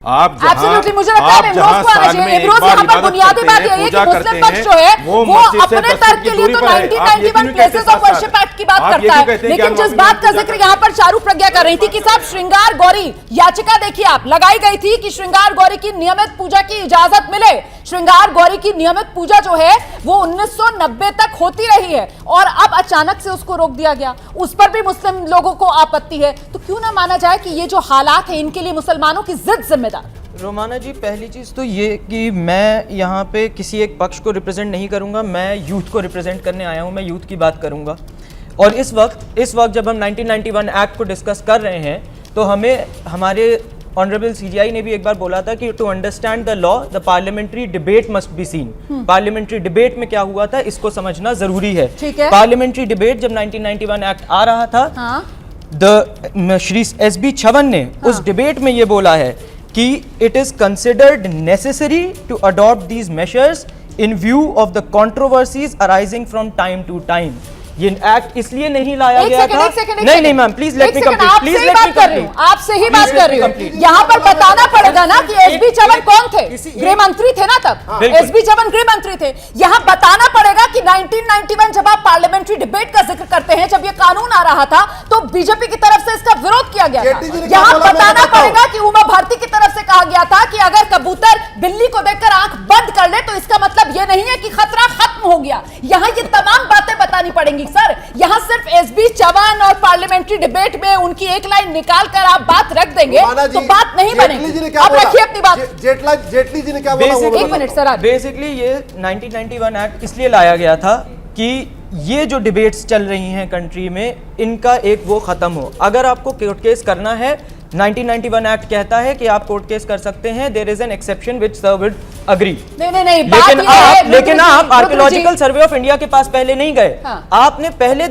आप Absolutely, मुझे लगता है इमरोज को आना चाहिए। इमरोज यहाँ पर बुनियादी बात यही है कि मुस्लिम पक्ष जो है वो अपने तर्क के लिए तो 1991 प्लेसेस ऑफ वर्शिप एक्ट की बात करता है, लेकिन जिस बात का जिक्र यहाँ पर चारू प्रज्ञा कर रही थी कि साहब श्रृंगार गौरी याचिका देखिए आप लगाई गई थी कि श्रृंगार गौरी की नियमित पूजा की इजाजत मिले। श्रृंगार गौरी की नियमित पूजा जो है वो 1990 तक होती रही है और अब अचानक से उसको रोक दिया गया, उस पर भी मुस्लिम लोगों को आपत्ति है। तो क्यों ना माना जाए कि ये जो हालात है इनके लिए मुसलमानों की जिद जिम्मेदार? रोमाना जी, पहली चीज़ तो ये कि मैं यहाँ पे किसी एक पक्ष को रिप्रेजेंट नहीं करूँगा, मैं यूथ को रिप्रेजेंट करने आया हूँ, मैं यूथ की बात करूँगा। और इस वक्त जब हम 1991 एक्ट को डिस्कस कर रहे हैं तो हमें हमारे ऑनरेबल सीजीआई ने भी एक बार बोला था कि to understand the law the parliamentary debate must be seen. Parliamentary debate में क्या हुआ था इसको समझना जरूरी है। पार्लियामेंट्री डिबेट जब 1991 एक्ट आ रहा था, श्री SB छवन ने उस डिबेट में ये बोला है कि it is considered necessary to adopt these measures in view of the controversies arising from time to time. ये एक्ट इसलिए नहीं लाया गया था। नहीं ma'am, please let me complete, please let me complete. आपसे ही बात कर रही हूँ। यहाँ पर बताना पड़ेगा ना कि SB छवन कौन थे? गृह मंत्री थे ना तब। SB छवन गृह मंत्री थे। यहाँ बताना पड़ेगा कि 1991 जब आप पार्लियामेंट्री डिबेट का जिक्र करते हैं, जब ये कानून आ रहा था तो बीजेपी की तरफ से इसका विरोध किया गया था। यहाँ बताना पड़ेगा कि उमा भारती की तरफ से कहा गया था कि अगर कबूतर बिल्ली को देखकर आंख बंद कर ले तो इसका मतलब ये नहीं है कि खतरा खत्म हो गया। यहाँ ये तमाम बातें बतानी पड़ेंगी सर। यहाँ सिर्फ SB छवन और पार्लियामेंट्री डिबेट में उनकी एक लाइन निकाल कर आप बात रख देंगे तो बात नहीं बनेगी। आप रखिए अपनी बात। जेटली जी ने क्या बोला? एक मिनट सर। बेसिकली ये 1991 एक्ट इसलिए लाया गया था कि ये जो डिबेट्स चल रही हैं कंट्री में, इनका एक वो खत्म हो। अगर आपको कोर्ट केस करना है, 1991 एक्ट कहता है कि आप कोर्ट केस कर सकते हैं, there is an exception which sir would agree. नहीं, लेकिन आप आर्कियोलॉजिकल सर्वे ऑफ इंडिया के पास पहले नहीं गए। आपने पहले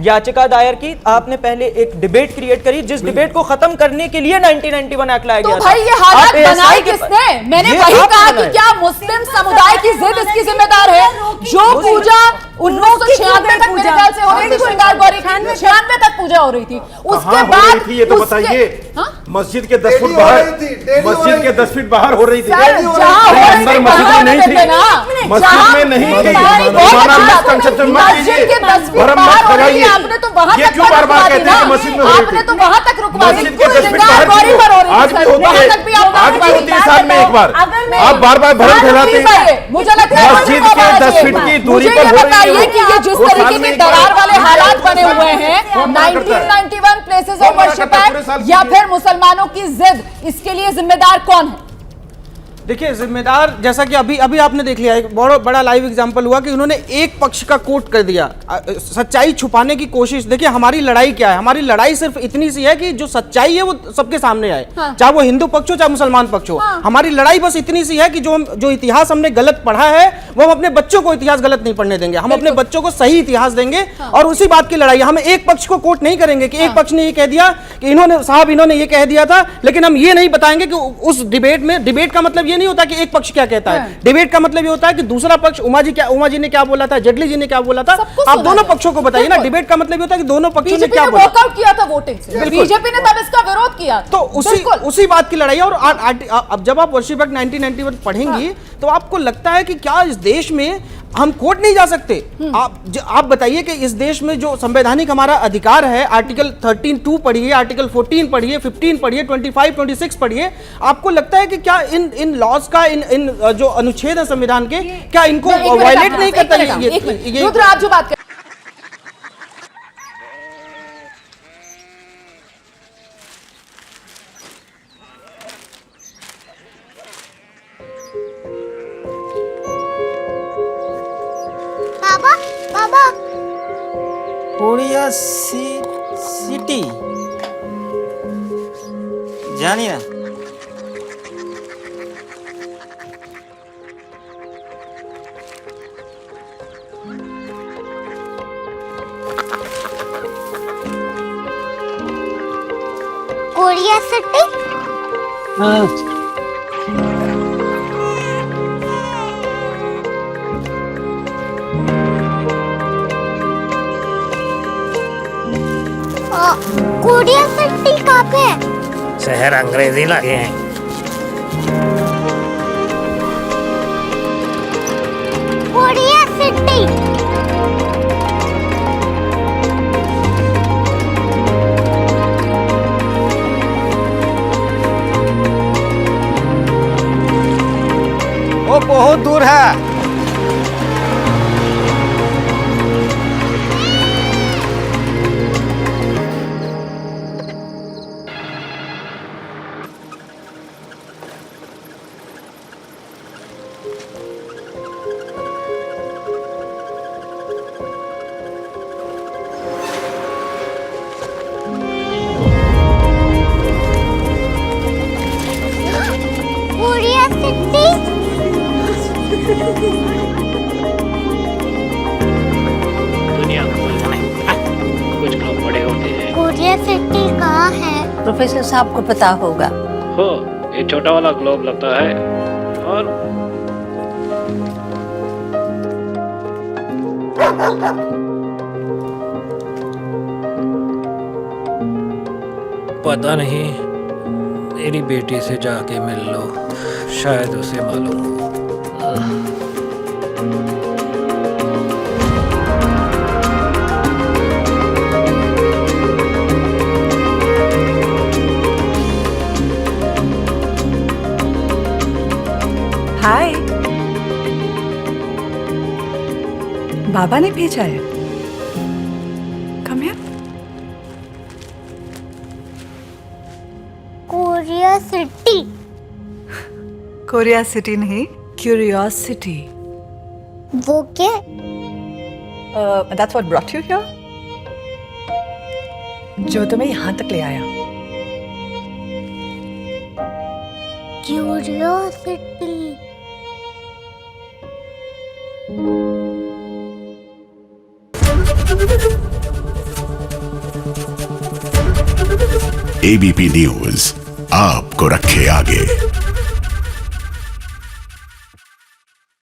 याचिका दायर की, आपने पहले एक डिबेट क्रिएट करी जिस डिबेट को खत्म करने के लिए 1991 एक्ट लाया गया था। भाई ये हालात बनाए किसने? मैंने वही कहा कि क्या मुस्लिम समुदाय की जिद इसकी जिम्मेदार है? जो पूजा 1996 तक मेरे ख्याल से हो रही थी, श्रृंगार गौरी 96 तक पूजा हो रही थी, उसके बाद ये तो बताइए मस्जिद के 10 फीट बाहर, मस्जिद के 10 फीट बाहर हो रही थी। अंदर मस्जिद में नहीं थी, मस्जिद में नहीं थी। मस्जिद के 10 फीट बाहर हो रही है, आपने तो वहां तक रुकवा दी ना। आपने तो वहां तक रुकवा दी। श्रृंगार गौरी पर हो रही आज भी होती है, आज भी होती है साल में एक बार। आप बार बार भ्रम फैलाते हैं। मुझे लगता है मस्जिद के 10 फीट की दूरी पर हो रही है कि ये जिस तरीके के दरार वाले हालात बने हुए हैं 1991 प्लेसेस ऑफ वर्शिप एक्ट या फिर मुसलमानों की जिद, इसके लिए जिम्मेदार कौन है? देखिए, जिम्मेदार जैसा कि अभी आपने देख लिया, एक बड़ा लाइव एग्जांपल हुआ कि उन्होंने एक पक्ष का कोट कर दिया, सच्चाई छुपाने की कोशिश। देखिए हमारी लड़ाई क्या है? हमारी लड़ाई सिर्फ इतनी सी है कि जो सच्चाई है वो सबके सामने आए। चाहे वो हिंदू पक्ष हो चाहे मुसलमान पक्ष हो। हमारी लड़ाई बस इतनी सी है कि जो इतिहास हमने गलत पढ़ा है वो हम अपने बच्चों को इतिहास गलत नहीं पढ़ने देंगे। हम अपने बच्चों को सही इतिहास देंगे और उसी बात की लड़ाई। हम एक पक्ष को कोट नहीं करेंगे कि एक पक्ष ने ये कह दिया कि इन्होंने ये कह दिया था, लेकिन हम ये नहीं बताएंगे कि उस डिबेट का मतलब ये नहीं होता कि एक पक्ष क्या कहता है। डिबेट का मतलब ये होता है कि दूसरा पक्ष, उमा जी ने क्या बोला था, जेटली जी ने क्या बोला था, आप दोनों पक्षों को बताइए ना। डिबेट का मतलब ये होता है कि दोनों पक्षों ने क्या बोला। वॉकआउट किया था वोटिंग से, बीजेपी ने तब इसका विरोध किया, तो उसी बात की लड़ाई। और अब जब आप वर्शिप एक्ट 1991 पढ़ेंगी तो आपको लगता है कि क्या इस देश में हम कोर्ट नहीं जा सकते? आप बताइए कि इस देश में जो संवैधानिक हमारा अधिकार है, आर्टिकल 13(2) पढ़िए, आर्टिकल 14 पढ़िए, 15 पढ़िए, 25, 26 पढ़िए। आपको लगता है कि क्या इन लॉज का, इन जो अनुच्छेद है संविधान के, क्या इनको वायलेट नहीं करता? ये आप जो बात कोरिया सिटी जानी ना? Korea city? हाँ। कोरिया सिटी कहाँ पे है? शहर अंग्रेजी लगे हैं। बहुत दूर है। कोरिया सिटी दुनिया को कुछ लोग बड़े होते हैं। कोरिया सिटी कहाँ है? प्रोफेसर साहब को पता होगा। हो, ये छोटा वाला ग्लोब लगता है और पता नहीं, मेरी बेटी से जाके मिल लो, शायद उसे मालूम हो। हाय, बाबा ने भेजा है। Come here. Korea city. Korea city नहीं, क्यूरियोसिटी। वो क्या? That's what brought you here? जो तुम्हें यहाँ तक ले आया। क्यूरियोसिटी। एबीपी न्यूज आपको रखे आगे।